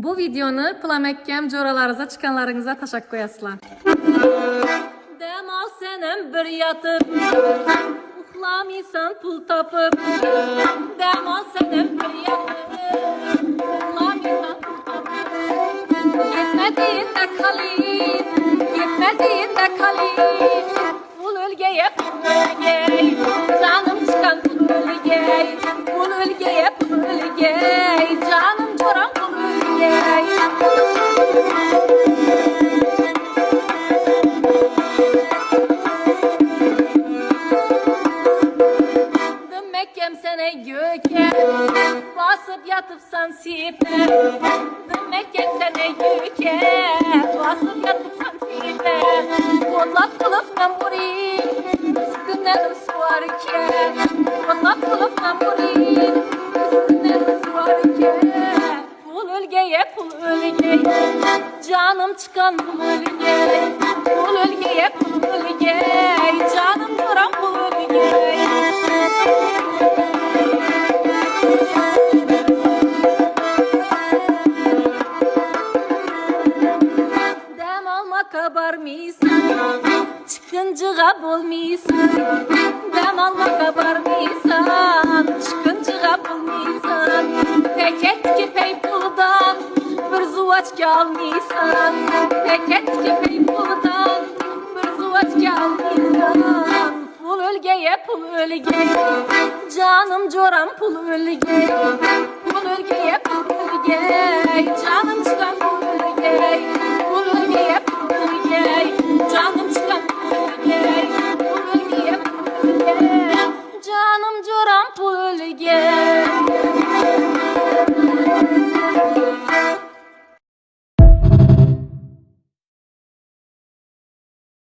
Bu videonu Plamekkam coralarınıza çıkanlarınıza taşak koyasılar. Demal senem bir yatıp, uxlamıysan pul tapıp. Demal senem bir yatıp, uxlamıysan pul tapıp. Yetmediğinde kalayım, yetmediğinde kalayım. Pul ölgeye pul ölgey, canım çıkan pul ölgey. Pul ölgeye pul ölgey, canım coram pul ölgey. Dönmekem sene göke, basıp yatıpsan sipe. Dönmekem sene göke, basıp yatıpsan sipe. Kodlak kılıftan vurayım, üstünden ısı varken. Kodlak kılıftan vurayım, üstünden ısı varken. Pul ölgeye pul ölgey, canım çıkan pul ölgey. Pul ölgeye pul ölgey, canım duran pul ölgey. Dem alma kabarmıysan, çıkıncığa bulmıysan. Dem alma kabarmıysan, çıkıncığa bulmıysan. Tek etki pey puldan, bir zuvaç almıysan. Tek etki pey puldan, bir zuvaç almıysan. Pul ölgeye pul ölgey, canım coram pul ölgey. Pul ölgeye pul ölgey, canım